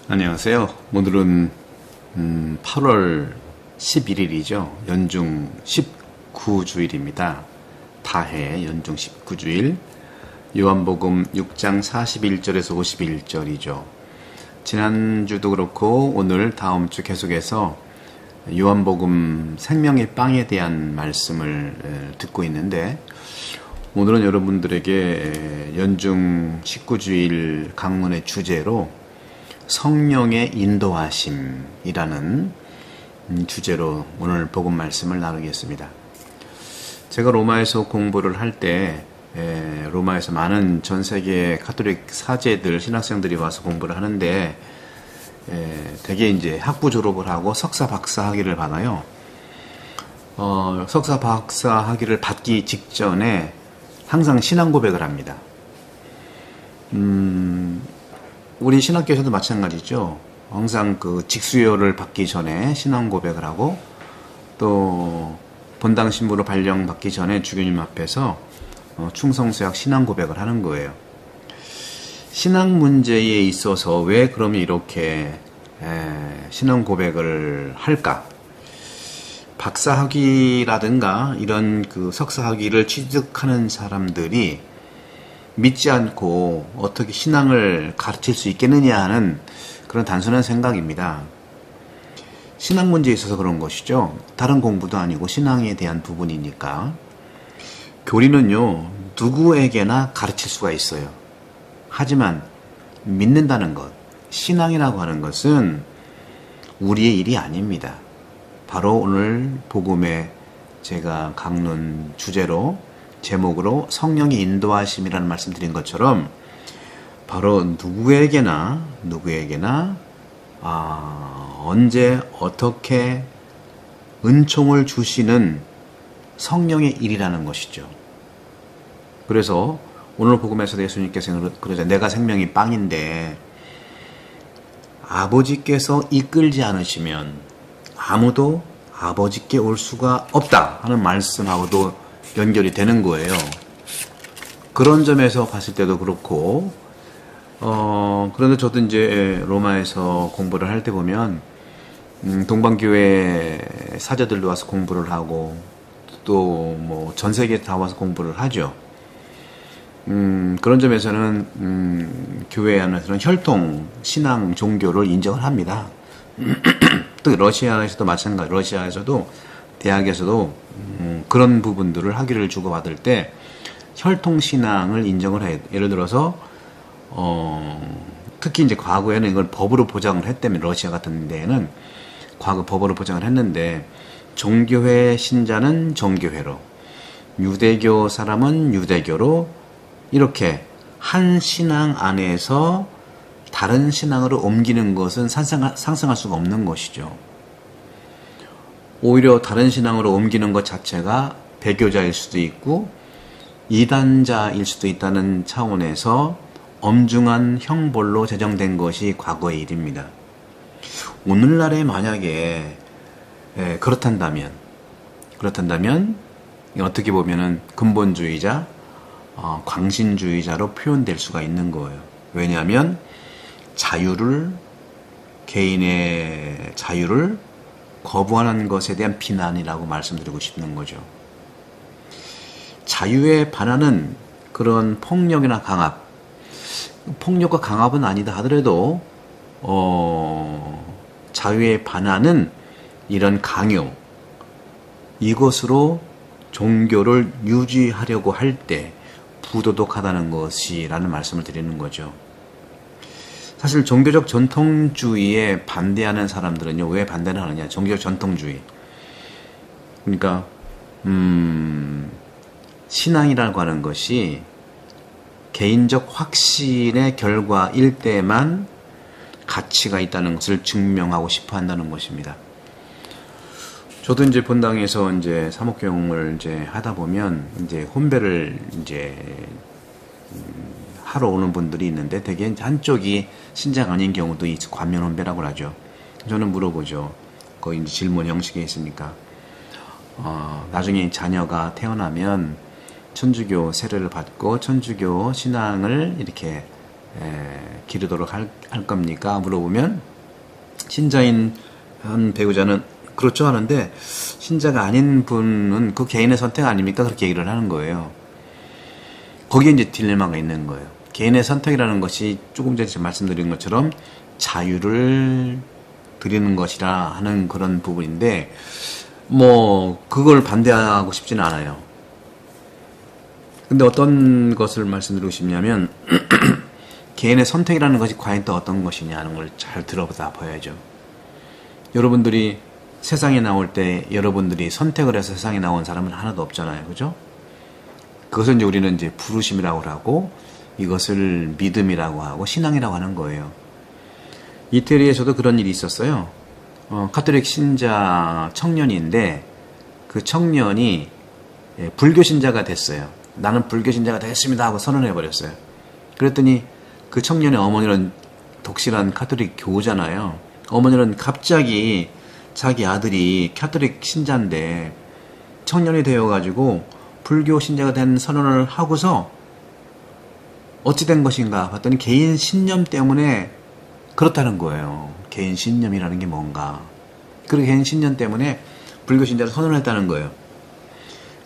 안녕하세요. 오늘은 8월 11일이죠. 연중 19주일입니다. 다해 연중 19주일. 요한복음 6장 41절에서 51절이죠. 지난주도 그렇고 오늘 다음 주 계속해서 요한복음 생명의 빵에 대한 말씀을 듣고 있는데, 오늘은 여러분들에게 연중 19주일 강론의 주제로 성령의 인도하심이라는 주제로 오늘 복음 말씀을 나누겠습니다. 제가 로마에서 공부를 할 때 로마에서 많은 전 세계 가톨릭 사제들, 신학생들이 와서 공부를 하는데 대개 이제 학부 졸업을 하고 석사 박사 학위를 받아요. 석사 박사 학위를 받기 직전에 항상 신앙 고백을 합니다. 우리 신학교에서도 마찬가지죠. 항상 그 직수여를 받기 전에 신앙 고백을 하고, 또 본당 신부로 발령 받기 전에 주교님 앞에서 충성서약 신앙 고백을 하는 거예요. 신앙 문제에 있어서 왜 그러면 이렇게 신앙 고백을 할까? 박사학위라든가 이런 그 석사학위를 취득하는 사람들이 믿지 않고 어떻게 신앙을 가르칠 수 있겠느냐 하는 그런 단순한 생각입니다. 신앙 문제에 있어서 그런 것이죠. 다른 공부도 아니고 신앙에 대한 부분이니까. 교리는요, 누구에게나 가르칠 수가 있어요. 하지만 믿는다는 것, 신앙이라고 하는 것은 우리의 일이 아닙니다. 바로 오늘 복음에 제가 강론 주제로 제목으로 성령의 인도하심이라는 말씀드린 것처럼 바로 누구에게나 언제 어떻게 은총을 주시는 성령의 일이라는 것이죠. 그래서 오늘 복음에서 예수님께서 그러죠. 내가 생명이 빵인데 아버지께서 이끌지 않으시면 아무도 아버지께 올 수가 없다 하는 말씀하고도 연결이 되는 거예요. 그런 점에서 봤을 때도 그렇고, 그런데 저도 이제 로마에서 공부를 할 때 보면, 동방교회 사제들도 와서 공부를 하고, 또 뭐 전 세계에 다 와서 공부를 하죠. 그런 점에서는, 교회 안에서는 혈통, 신앙, 종교를 인정을 합니다. 또 러시아에서도 마찬가지, 러시아에서도 대학에서도 그런 부분들을 학위를 주고받을 때 혈통신앙을 인정을 해요. 예를 들어서 특히 이제 과거에는 이걸 법으로 보장을 했다면, 러시아 같은 데에는 과거 법으로 보장을 했는데, 종교회 신자는 종교회로, 유대교 사람은 유대교로, 이렇게 한 신앙 안에서 다른 신앙으로 옮기는 것은 상상할 수가 없는 것이죠. 오히려 다른 신앙으로 옮기는 것 자체가 배교자일 수도 있고 이단자일 수도 있다는 차원에서 엄중한 형벌로 제정된 것이 과거의 일입니다. 오늘날에 만약에 그렇단다면 어떻게 보면은 근본주의자, 광신주의자로 표현될 수가 있는 거예요. 왜냐하면 개인의 자유를 거부하는 것에 대한 비난이라고 말씀드리고 싶는 거죠. 자유에 반하는 그런 폭력이나 강압, 폭력과 강압은 아니다 하더라도 자유에 반하는 이런 강요, 이것으로 종교를 유지하려고 할 때 부도덕하다는 것이라는 말씀을 드리는 거죠. 사실 종교적 전통주의에 반대하는 사람들은요, 왜 반대를 하느냐? 종교적 전통주의. 그러니까 신앙이라고 하는 것이 개인적 확신의 결과일 때만 가치가 있다는 것을 증명하고 싶어 한다는 것입니다. 저도 이제 본당에서 이제 사목경을 이제 하다 보면 이제 혼배를 이제 하러 오는 분들이 있는데, 대개 한쪽이 신자가 아닌 경우도 관면 혼배라고 하죠. 저는 물어보죠. 거의 이제 질문 형식에 있으니까. 나중에 자녀가 태어나면 천주교 세례를 받고 천주교 신앙을 이렇게 기르도록 할 겁니까? 물어보면 신자인 한 배우자는 그렇죠 하는데 신자가 아닌 분은 그 개인의 선택 아닙니까? 그렇게 얘기를 하는 거예요. 거기에 이제 딜레마가 있는 거예요. 개인의 선택이라는 것이 조금 전에 말씀드린 것처럼 자유를 드리는 것이라 하는 그런 부분인데 뭐 그걸 반대하고 싶지는 않아요. 근데 어떤 것을 말씀드리고 싶냐면 개인의 선택이라는 것이 과연 또 어떤 것이냐는 걸 잘 들어보다 봐야죠. 여러분들이 세상에 나올 때 여러분들이 선택을 해서 세상에 나온 사람은 하나도 없잖아요. 그죠? 그것을 이제 우리는 이제 부르심이라고 하고 이것을 믿음이라고 하고 신앙이라고 하는 거예요. 이태리에 저도 그런 일이 있었어요. 카톨릭 신자 청년인데 그 청년이 불교 신자가 됐어요. 나는 불교 신자가 됐습니다 하고 선언해 버렸어요. 그랬더니 그 청년의 어머니는 독실한 카톨릭 교우잖아요. 어머니는 갑자기 자기 아들이 카톨릭 신자인데 청년이 되어가지고 불교 신자가 된 선언을 하고서 어찌 된 것인가 봤더니 개인 신념 때문에 그렇다는 거예요. 개인 신념이라는 게 뭔가. 그리고 개인 신념 때문에 불교 신자를 선언을 했다는 거예요.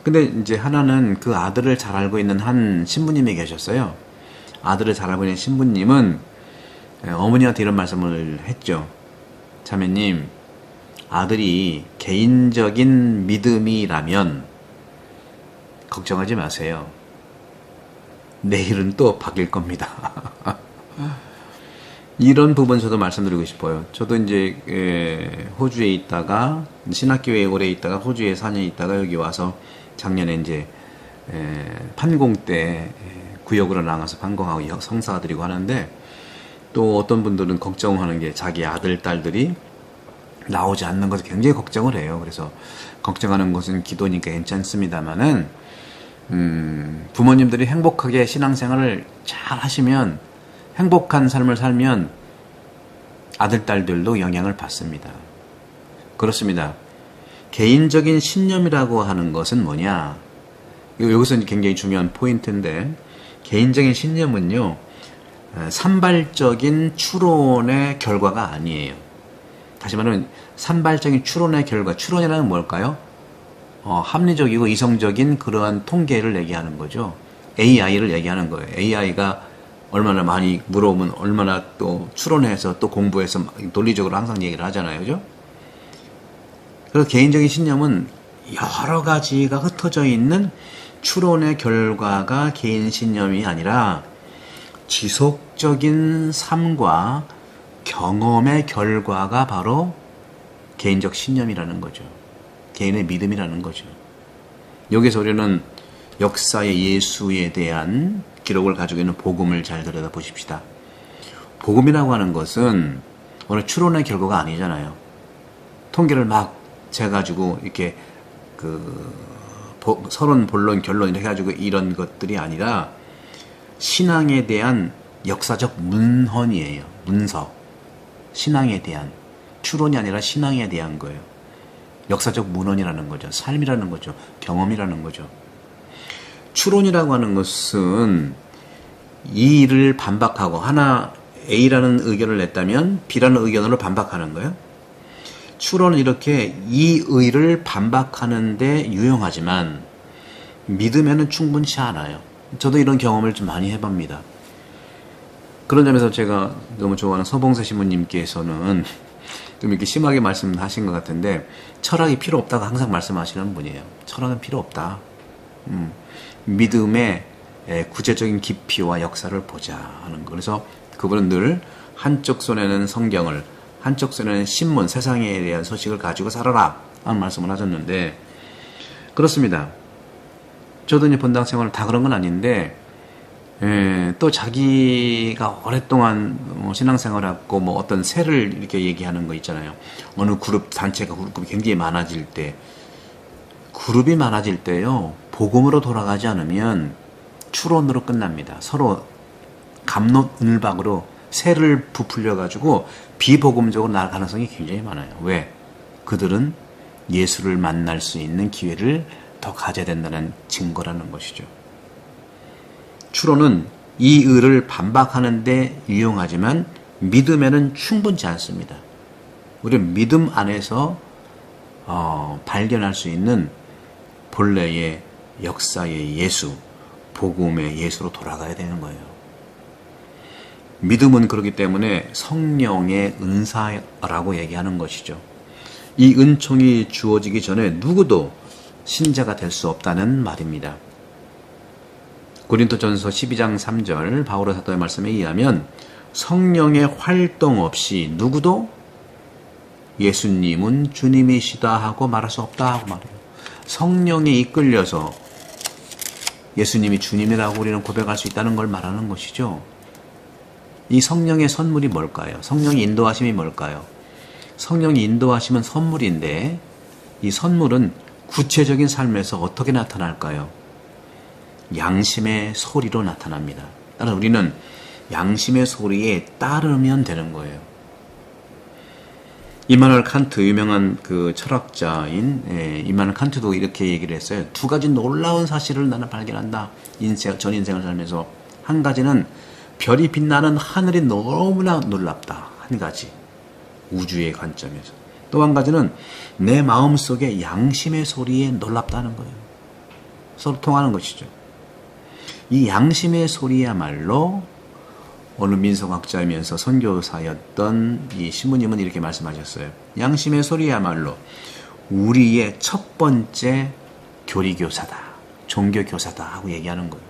근데 이제 하나는 그 아들을 잘 알고 있는 한 신부님이 계셨어요. 아들을 잘 알고 있는 신부님은 어머니한테 이런 말씀을 했죠. 자매님, 아들이 개인적인 믿음이라면 걱정하지 마세요. 내일은 또 바뀔 겁니다. 이런 부분 저도 말씀드리고 싶어요. 저도 이제 호주에 있다가 신학교에 오래 있다가 호주에 4년 있다가 여기 와서 작년에 이제 판공 때 구역으로 나가서 판공하고 성사 드리고 하는데 또 어떤 분들은 걱정하는 게 자기 아들, 딸들이 나오지 않는 것을 굉장히 걱정을 해요. 그래서 걱정하는 것은 기도니까 괜찮습니다만은 부모님들이 행복하게 신앙생활을 잘 하시면 행복한 삶을 살면 아들, 딸들도 영향을 받습니다. 그렇습니다. 개인적인 신념이라고 하는 것은 뭐냐? 여기서 굉장히 중요한 포인트인데 개인적인 신념은요. 산발적인 추론의 결과가 아니에요. 다시 말하면 산발적인 추론의 결과, 추론이라는 뭘까요? 합리적이고 이성적인 그러한 통계를 얘기하는 거죠. AI를 얘기하는 거예요. AI가 얼마나 많이 물어보면 얼마나 또 추론해서 또 공부해서 논리적으로 항상 얘기를 하잖아요. 그죠? 그래서 개인적인 신념은 여러 가지가 흩어져 있는 추론의 결과가 개인 신념이 아니라 지속적인 삶과 경험의 결과가 바로 개인적 신념이라는 거죠. 개인의 믿음이라는 거죠. 여기서 우리는 역사의 예수에 대한 기록을 가지고 있는 복음을 잘 들여다보십시다. 복음이라고 하는 것은 어느 추론의 결과가 아니잖아요. 통계를 막 재가지고 이렇게 서론, 본론, 결론 이렇게 해가지고 이런 것들이 아니라 신앙에 대한 역사적 문헌이에요. 문서. 신앙에 대한. 추론이 아니라 신앙에 대한 거예요. 역사적 문헌이라는 거죠. 삶이라는 거죠. 경험이라는 거죠. 추론이라고 하는 것은 이 일을 반박하고 하나 A라는 의견을 냈다면 B라는 의견으로 반박하는 거예요. 추론은 이렇게 이 의를 반박하는 데 유용하지만 믿음에는 충분치 않아요. 저도 이런 경험을 좀 많이 해봅니다. 그런 점에서 제가 너무 좋아하는 서봉세 신부님께서는 좀 이렇게 심하게 말씀하신 것 같은데 철학이 필요 없다고 항상 말씀하시는 분이에요. 철학은 필요 없다. 믿음의 구체적인 깊이와 역사를 보자 하는 거. 그래서 그분은 늘 한쪽 손에는 성경을, 한쪽 손에는 신문, 세상에 대한 소식을 가지고 살아라 하는 말씀을 하셨는데 그렇습니다. 저도 이제 본당 생활을 다 그런 건 아닌데 또 자기가 오랫동안 신앙생활을 하고 어떤 세를 이렇게 얘기하는 거 있잖아요. 어느 그룹, 단체가 그룹이 굉장히 많아질 때 그룹이 많아질 때요. 복음으로 돌아가지 않으면 추론으로 끝납니다. 서로 갑론을박으로 새를 부풀려가지고 비복음적으로 나갈 가능성이 굉장히 많아요. 왜? 그들은 예수를 만날 수 있는 기회를 더 가져야 된다는 증거라는 것이죠. 추론은 이 의를 반박하는데 유용하지만 믿음에는 충분치 않습니다. 우리는 믿음 안에서 발견할 수 있는 본래의 역사의 예수, 복음의 예수로 돌아가야 되는 거예요. 믿음은 그렇기 때문에 성령의 은사라고 얘기하는 것이죠. 이 은총이 주어지기 전에 누구도 신자가 될 수 없다는 말입니다. 고린도전서 12장 3절 바오로 사도의 말씀에 의하면 성령의 활동 없이 누구도 예수님은 주님이시다 하고 말할 수 없다 하고 말해요. 성령에 이끌려서 예수님이 주님이라고 우리는 고백할 수 있다는 걸 말하는 것이죠. 이 성령의 선물이 뭘까요? 성령의 인도하심이 뭘까요? 성령의 인도하심은 선물인데 이 선물은 구체적인 삶에서 어떻게 나타날까요? 양심의 소리로 나타납니다. 따라서 우리는 양심의 소리에 따르면 되는 거예요. 이마누엘 칸트, 유명한 그 철학자인 이마누엘 칸트도 이렇게 얘기를 했어요. 두 가지 놀라운 사실을 나는 발견한다. 전 인생을 살면서. 한 가지는 별이 빛나는 하늘이 너무나 놀랍다. 한 가지. 우주의 관점에서. 또 한 가지는 내 마음속에 양심의 소리에 놀랍다는 거예요. 서로 통하는 것이죠. 이 양심의 소리야말로 어느 민속학자이면서 선교사였던 이 신부님은 이렇게 말씀하셨어요. 양심의 소리야말로 우리의 첫 번째 교리교사다. 종교교사다 하고 얘기하는 거예요.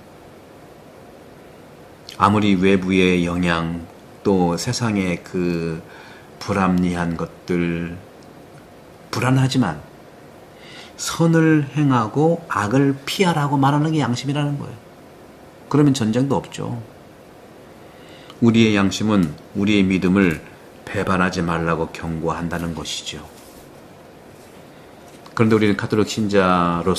아무리 외부의 영향 또 세상의 그 불합리한 것들 불안하지만 선을 행하고 악을 피하라고 말하는 게 양심이라는 거예요. 그러면 전쟁도 없죠. 우리의 양심은 우리의 믿음을 배반하지 말라고 경고한다는 것이죠. 그런데 우리는 가톨릭 신자로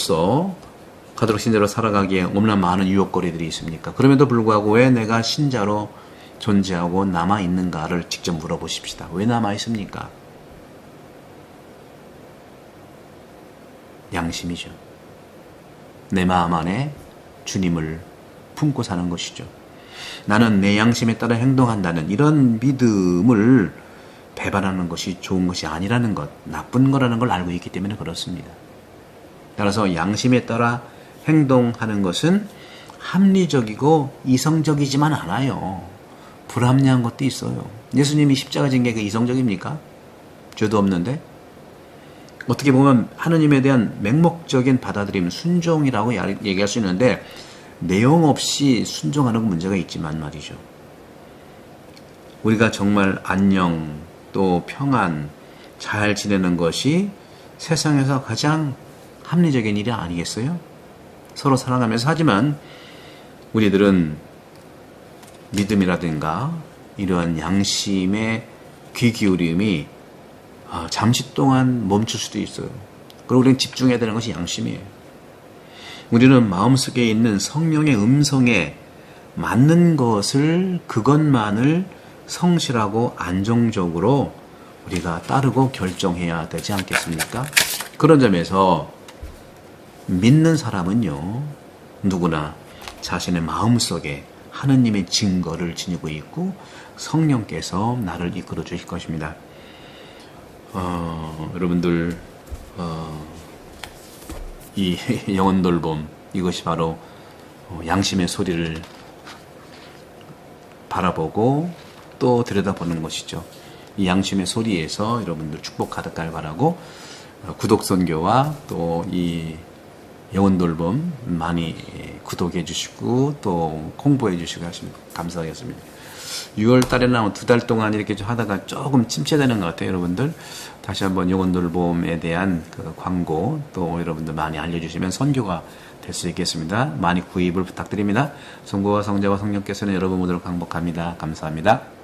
살아가기에 얼마나 많은 유혹거리들이 있습니까? 그럼에도 불구하고 왜 내가 신자로 존재하고 남아있는가를 직접 물어보십시다. 왜 남아있습니까? 양심이죠. 내 마음 안에 주님을 품고 사는 것이죠. 나는 내 양심에 따라 행동한다는 이런 믿음을 배반하는 것이 좋은 것이 아니라는 것, 나쁜 거라는 걸 알고 있기 때문에 그렇습니다. 따라서 양심에 따라 행동하는 것은 합리적이고 이성적이지만 않아요. 불합리한 것도 있어요. 예수님이 십자가 진 게 이성적입니까? 죄도 없는데? 어떻게 보면 하느님에 대한 맹목적인 받아들임, 순종이라고 얘기할 수 있는데 내용 없이 순종하는 문제가 있지만 말이죠. 우리가 정말 안녕 또 평안 잘 지내는 것이 세상에서 가장 합리적인 일이 아니겠어요? 서로 사랑하면서. 하지만 우리들은 믿음이라든가 이러한 양심의 귀 기울임이 잠시 동안 멈출 수도 있어요. 그리고 우리는 집중해야 되는 것이 양심이에요. 우리는 마음속에 있는 성령의 음성에 맞는 것을, 그것만을 성실하고 안정적으로 우리가 따르고 결정해야 되지 않겠습니까? 그런 점에서 믿는 사람은요, 누구나 자신의 마음속에 하느님의 증거를 지니고 있고 성령께서 나를 이끌어 주실 것입니다. 여러분들 이 영혼 돌봄, 이것이 바로 양심의 소리를 바라보고 또 들여다보는 것이죠. 이 양심의 소리에서 여러분들 축복 가득할 바라고 구독선교와 또 이 영혼 돌봄 많이 구독해 주시고 또 홍보해 주시고 하시면 감사하겠습니다. 6월 달에는 아마 2달 동안 이렇게 좀 하다가 조금 침체되는 것 같아요, 여러분들. 다시 한번 영혼 돌봄에 대한 그 광고 또 여러분들 많이 알려주시면 선교가 될 수 있겠습니다. 많이 구입을 부탁드립니다. 성부와 성자와 성령께서는 여러분 모두를 강복합니다. 감사합니다.